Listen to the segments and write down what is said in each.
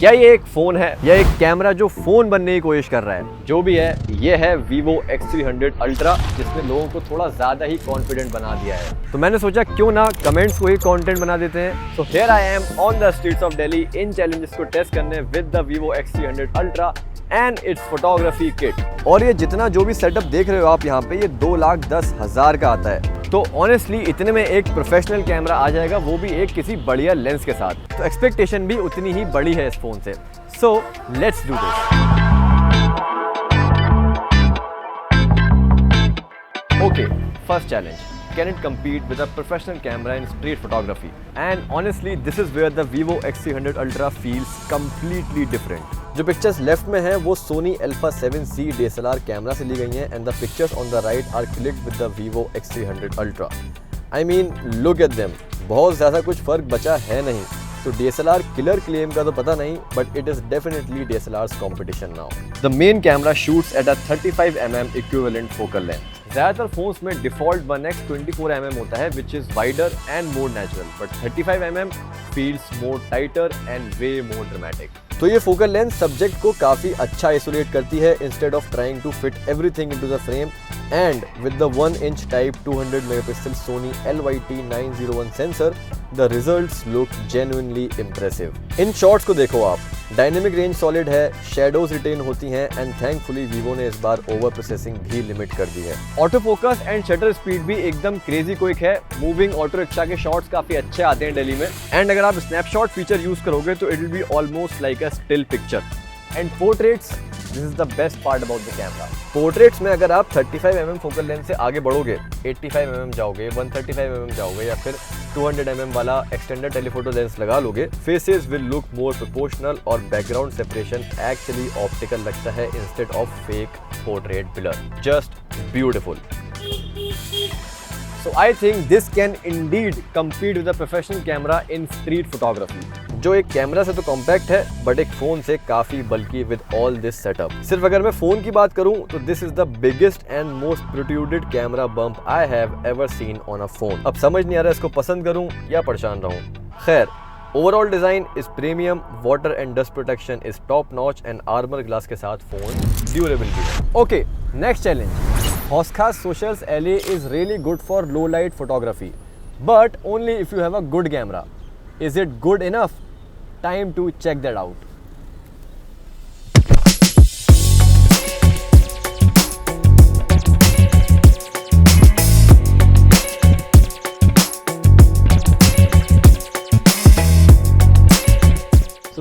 क्या ये एक फोन है या एक कैमरा जो फोन बनने की कोशिश कर रहा है? जो भी है, ये है Vivo X300 Ultra, जिसने लोगों को थोड़ा ज्यादा ही कॉन्फिडेंट बना दिया है। तो मैंने सोचा क्यों ना कमेंट्स को ही कंटेंट बना देते हैं। So here I am on the streets of Delhi in challenges को टेस्ट करने with the Vivo X300 Ultra and it's photography kit. और ये जितना जो भी सेटअप देख रहे हो आप यहाँ पे, ये 2,10,000 का आता है। तो ऑनेस्टली इतने में एक प्रोफेशनल कैमरा आ जाएगा, वो भी एक किसी बढ़िया लेंस के साथ। तो एक्सपेक्टेशन भी उतनी ही बड़ी है इस फोन से। So let's do this. Okay, first challenge, can it compete with a professional camera in street photography? And honestly, this is where the Vivo X300 Ultra feels completely different. जो pictures left में हैं वो Sony Alpha 7C DSLR camera से ली गई हैं and the pictures on the right are clicked with the Vivo X300 Ultra. I mean, look at them. बहुत ज़्यादा कुछ फर्क बचा है नहीं। तो DSLR किलर क्लेम का तो पता नहीं, but it is definitely DSLR's competition now. The main camera shoots at a 35mm equivalent focal length. ज़्यादातर फोन्स में डिफॉल्ट 1x 24mm होता है, which is wider and more natural, but 35mm feels more टाइटर and way more dramatic. तो ये focal length subject को काफी अच्छा isolate करती है instead of trying to fit everything into the frame. And with the 1-inch type 200 megapixel Sony LYT901 sensor, the results look genuinely impressive. इन shots को देखो आप, डायनेमिक रेंज सॉलिड है, शैडोज रिटेन होती हैं एंड थैंकफुली वीवो ने इस बार ओवर प्रोसेसिंग भी लिमिट कर दी है। Auto focus and shutter speed भी एकदम क्रेजी क्विक है। मूविंग ऑटो रिक्शा के शॉट्स काफी अच्छे आते हैं दिल्ली में। एंड अगर आप स्नैपशॉट फीचर यूज करोगे तो it will be almost like a still picture. And portraits, this is the best part about the camera. Portraits में अगर आप 35mm फोकल लेंथ से आगे बढ़ोगे, 85mm जाओगे, 135mm जाओगे या फिर 200mm वाला एक्सटेंडेड टेलीफोटो लेंस लगा लोगे, faces will look more proportional और बैकग्राउंड सेपरेशन एक्चुअली ऑप्टिकल लगता है instead of fake portrait blur. Just beautiful. So I think this can indeed compete with a professional camera in street photography. जो एक camera से तो compact है, but एक phone से काफी बल्कि विद ऑल दिस सेटअप। सिर्फ अगर मैं फोन की बात करूं तो this is the biggest and most protruded camera bump I have ever seen on a phone. अब समझ नहीं आ रहा इसको पसंद करूं या परेशान रहूं। खैर, overall design is premium, water and dust protection is top notch and armour glass के साथ फोन ड्यूरेबल भी है। Okay, next challenge. Hoskas Socials LA is really good for low light photography, but only if you have a good camera. Is it good enough? Time to check that out.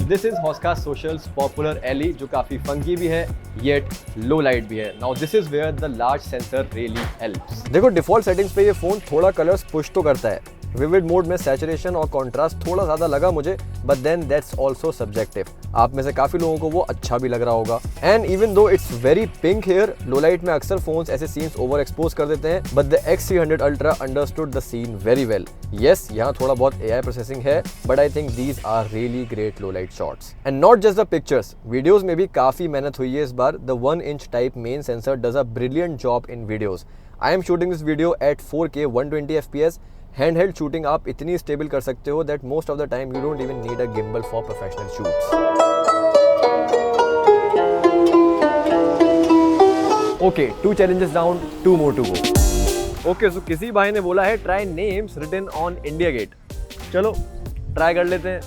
This is Hoskas Socials Popular LE, जो काफी funky भी है yet लो light भी है। Now this is where the large sensor really helps. देखो, default settings पे ये phone थोड़ा कलर्स पुश तो करता है। विविड मोड में सैचुरेशन और कॉन्ट्रास्ट थोड़ा ज्यादा लगा मुझे, but then that's also subjective. आप में से काफी लोगों को वो अच्छा भी लग रहा होगा। And even though it's very pink here, low light में अक्सर फोन्स ऐसे सीन्स ओवर एक्सपोज कर देते हैं, but the X300 Ultra understood the scene very well. Yes, यहाँ थोड़ा बहुत AI प्रोसेसिंग है, but I think these are really great low light shots. And not just the pictures, videos में भी काफी मेहनत हुई है इस बार। The 1-inch type main sensor does a brilliant job in videos. I am shooting this video at 4K 120 FPS। Hand held shooting आप इतनी स्टेबल कर सकते हो that most of the time you don't even need a gimbal for professional shoots. Okay, 2 challenges down, 2 more to go. Okay, so किसी भाई ने बोला है try names written on India gate. चलो ट्राई कर लेते हैं।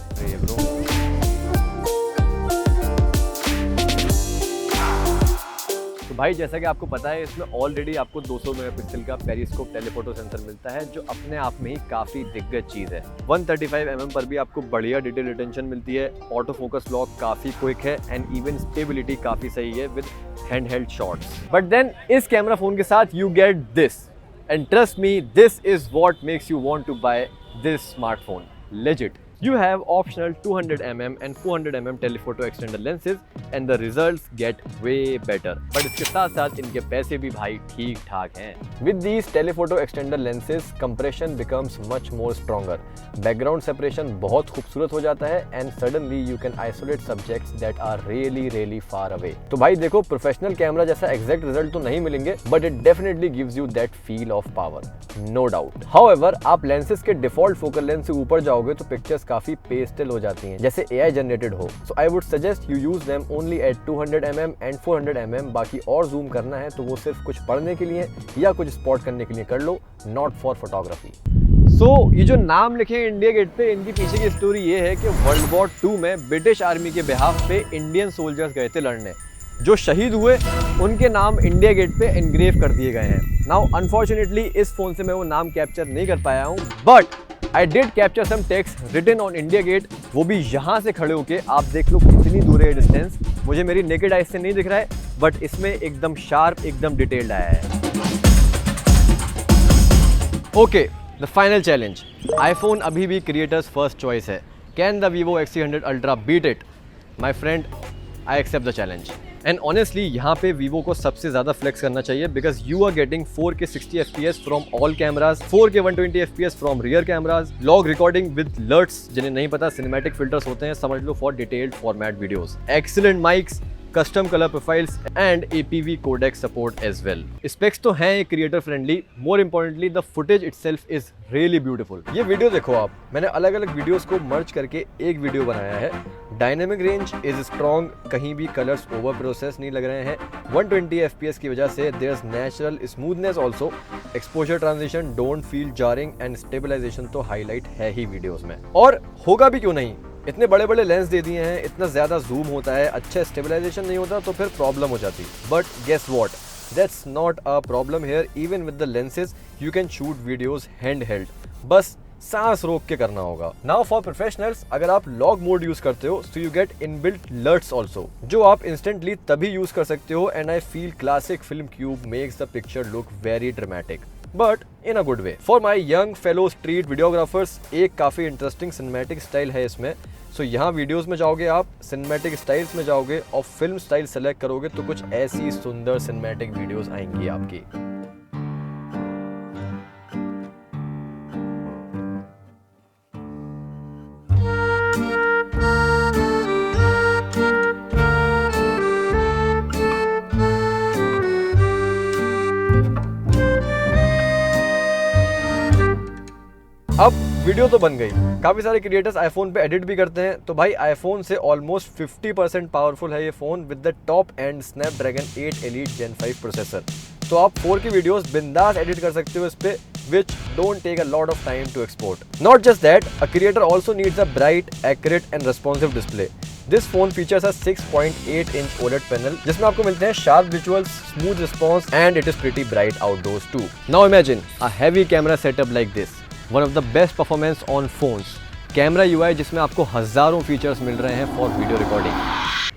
भाई जैसा कि आपको पता है, इसमें ऑलरेडी आपको 200 मेगापिक्सल का पेरिस्कोप टेलीफोटो सेंसर मिलता है, जो अपने आप में ही काफी दिग्गज चीज है। 135mm पर भी आपको बढ़िया डिटेल रिटेंशन मिलती है, ऑटो फोकस लॉक काफी क्विक है एंड इवन स्टेबिलिटी काफी सही है with hand held shots. But then इस कैमरा फोन के साथ you get this, and trust me, this is what makes you want to buy this smartphone, legit. You have optional 200mm and 400mm telephoto extender lenses and the results get way better. But इसके साथ साथ इनके पैसे भी भाई ठीक ठाक हैं। With these telephoto extender lenses, compression becomes much more stronger. Background separation बहुत खूबसूरत हो जाता है and suddenly you can isolate subjects that are really far away. तो भाई देखो, प्रोफेशनल कैमरा जैसा एग्जैक्ट रिजल्ट तो नहीं मिलेंगे, but it definitely gives you that feel of power, no doubt. However, आप लेंसेज के डिफॉल्ट फोकल लेंथ से ऊपर जाओगे तो पिक्चर्स काफी पेस्टल हो जाती हैं, जैसे AI जनरेटेड हो। So I would suggest you use them only at 200 mm and 400 mm। बाकी और जूम करना है तो वो सिर्फ कुछ पढ़ने के लिए या कुछ स्पॉट करने के लिए कर लो, नॉट फॉर फोटोग्राफी। ये जो नाम लिखे इंडिया गेट पे, इनकी पीछे की स्टोरी ये है कि वर्ल्ड वॉर 2 में ब्रिटिश आर्मी के बिहाफ पे इंडियन सोल्जर्स गए थे लड़ने। जो शहीद हुए उनके नाम इंडिया गेट पे एनग्रेव कर दिए गए हैं। नाउ अनफॉर्चुनेटली इस फोन से मैं वो नाम कैप्चर नहीं कर पाया हूँ, but I did capture some text written on India Gate, वो भी यहाँ से खड़े होके। आप देख लो कितनी दूर है डिस्टेंस, मुझे मेरी नेकेड आइज से नहीं दिख रहा है, बट इसमें एकदम शार्प, एकदम डिटेल्ड आया है। Okay, the final challenge. IPhone अभी भी क्रिएटर्स फर्स्ट चॉइस है। Can the Vivo X300 Ultra beat it? My friend, I accept the challenge. And honestly यहाँ पे Vivo को सबसे ज़्यादा फ्लेक्स करना चाहिए, because you are getting 4K 60 FPS from all cameras, 4K 120 FPS from rear cameras, log recording with LUTs, जिन्हें नहीं पता सिनेमैटिक फिल्टर्स होते हैं, समझ लो, for detailed format videos, excellent mics, custom colour profiles and APV codec support as well. Specs तो हैं creator friendly, more importantly the footage itself is really beautiful. ये वीडियो देखो आप, मैंने अलग अलग वीडियोस को मर्ज करके एक वीडियो बनाया है। डायनेमिक रेंज इज स्ट्रॉन्ग, कहीं भी कलर्स ओवर प्रोसेस नहीं लग रहे हैं। 120 FPS की वजह से there is natural smoothness also. Exposure transition don't feel jarring and stabilization तो हाईलाइट है ही वीडियोस में, और होगा भी क्यों नहीं। इतने बड़े बड़े लेंस दे दिए हैं, इतना ज़्यादा जूम होता है, अच्छा स्टेबलाइजेशन नहीं होता तो फिर प्रॉब्लम हो जाती। But guess what, that's not a problem here. Even with the lenses you can shoot videos hand held, बस सांस रोक के करना होगा। नाउ फॉर प्रोफेशनल्स, अगर आप लॉग मोड यूज करते हो so you get inbuilt LUTs also, जो आप इंस्टेंटली तभी यूज कर सकते हो। And I feel classic film cube makes the picture look very dramatic, but in a good way. For my young fellow street videographers, एक काफ़ी interesting cinematic style है इसमें। सो यहाँ वीडियोस में जाओगे आप, सिनेमैटिक स्टाइल्स में जाओगे और फिल्म स्टाइल सेलेक्ट करोगे तो कुछ ऐसी सुंदर सिनेमैटिक वीडियोस आएंगी आपकी। अब वीडियो तो बन गई। काफ़ी सारे क्रिएटर्स आईफोन पे एडिट भी करते हैं, तो भाई आईफोन से ऑलमोस्ट 50% पावरफुल है ये phone with the top and Snapdragon 8 elite Gen 5 processor. तो आप 4K वीडियोस बिंदास एडिट कर सकते हो इस पे, which don't take a lot of time to export. Not just that, a creator also needs a bright, accurate and responsive display. This phone features a 6.8-inch OLED panel जिसमें आपको मिलते हैं sharp visuals, smooth response and it is pretty bright outdoors too. Now imagine a heavy camera setup like this. One of the best performance on phones. Camera UI जिसमें आपको हज़ारों features मिल रहे हैं for video recording.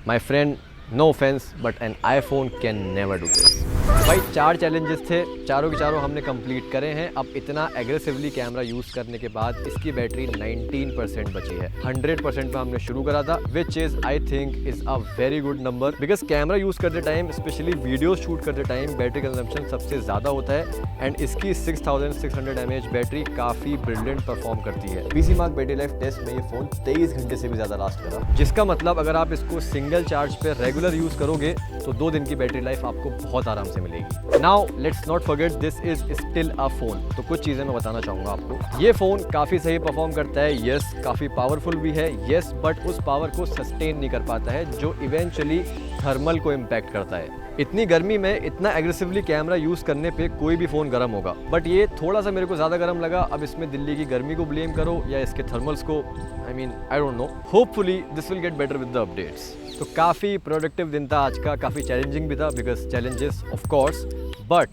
My friend, no offense, but an iPhone can never do this. भाई 4 challenges थे, चारों के चारों हमने कंप्लीट करे हैं। अब इतना एग्रेसिवली कैमरा यूज़ करने के बाद इसकी बैटरी 19% बची है। 100% पे हमने शुरू करा था, which is I think is a very good number, because camera use करते टाइम, स्पेशली वीडियो शूट करते टाइम, बैटरी कंजम्पशन सबसे ज़्यादा होता है। एंड इसकी 6600 mAh बैटरी काफ़ी ब्रिलियंट परफॉर्म करती है। PCMark बैटरी लाइफ टेस्ट में ये फ़ोन 23 घंटे से भी ज़्यादा लास्ट करा, जिसका मतलब अगर आप इसको सिंगल चार्ज पे रेगुलर यूज़ करोगे तो 2 दिन की बैटरी लाइफ आपको बहुत आराम से मिलेगी। Now let's not forget this is still a phone. तो कुछ चीज़ें मैं बताना चाहूँगा आपको। ये फ़ोन काफ़ी सही परफॉर्म करता है, यस, काफ़ी पावरफुल भी है, यस, बट उस पावर को सस्टेन नहीं कर पाता है जो इवेंचुअली थर्मल को इम्पैक्ट करता है। इतनी गर्मी में इतना एग्रेसिवली कैमरा यूज़ करने पे कोई भी फ़ोन गर्म होगा, बट ये थोड़ा सा मेरे को ज़्यादा गर्म लगा। अब इसमें दिल्ली की गर्मी को ब्लेम करो या इसके थर्मल्स को, I don't know. Hopefully this will get better with the updates. तो काफ़ी प्रोडक्टिव दिन था आज का, काफ़ी चैलेंजिंग भी था, because challenges of course. But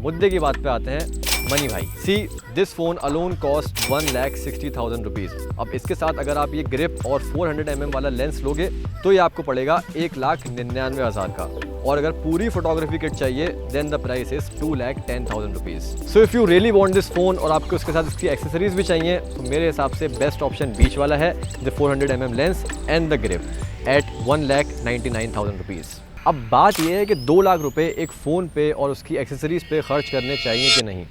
मुद्दे की बात पे आते हैं, मनी भाई। See, this phone alone cost 1,60,000 rupees. अब इसके साथ अगर आप ये ग्रिप और 400 mm वाला लेंस लोगे तो ये आपको पड़ेगा 1,99,000 का। और अगर पूरी फोटोग्राफी किट चाहिए then the price is 2,10,000 rupees. So if you really want this phone और आपको उसके साथ इसकी एक्सेसरीज भी चाहिए तो मेरे हिसाब से बेस्ट ऑप्शन बीच वाला है, the 400 mm lens and the grip at 1,99,000 rupees. अब बात यह है कि 2 लाख रुपए एक फ़ोन पे और उसकी एक्सेसरीज पे खर्च करने चाहिए कि नहीं।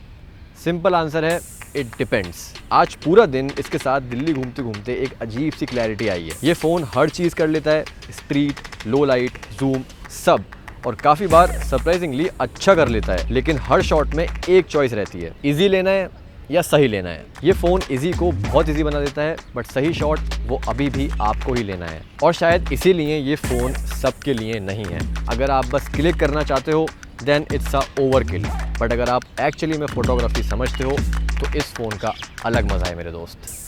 सिंपल आंसर है, इट डिपेंड्स। आज पूरा दिन इसके साथ दिल्ली घूमते घूमते एक अजीब सी क्लैरिटी आई है। ये फ़ोन हर चीज़ कर लेता है, स्ट्रीट, लो लाइट, जूम, सब, और काफ़ी बार सरप्राइजिंगली अच्छा कर लेता है। लेकिन हर शॉट में एक चॉइस रहती है, इजी लेना है या सही लेना है। ये फ़ोन इजी को बहुत इजी बना देता है, बट सही शॉट वो अभी भी आपको ही लेना है। और शायद इसीलिए ये फ़ोन सबके लिए नहीं है। अगर आप बस क्लिक करना चाहते हो then it's a overkill, but अगर आप एक्चुअली में फ़ोटोग्राफी समझते हो तो इस फ़ोन का अलग मज़ा है मेरे दोस्त।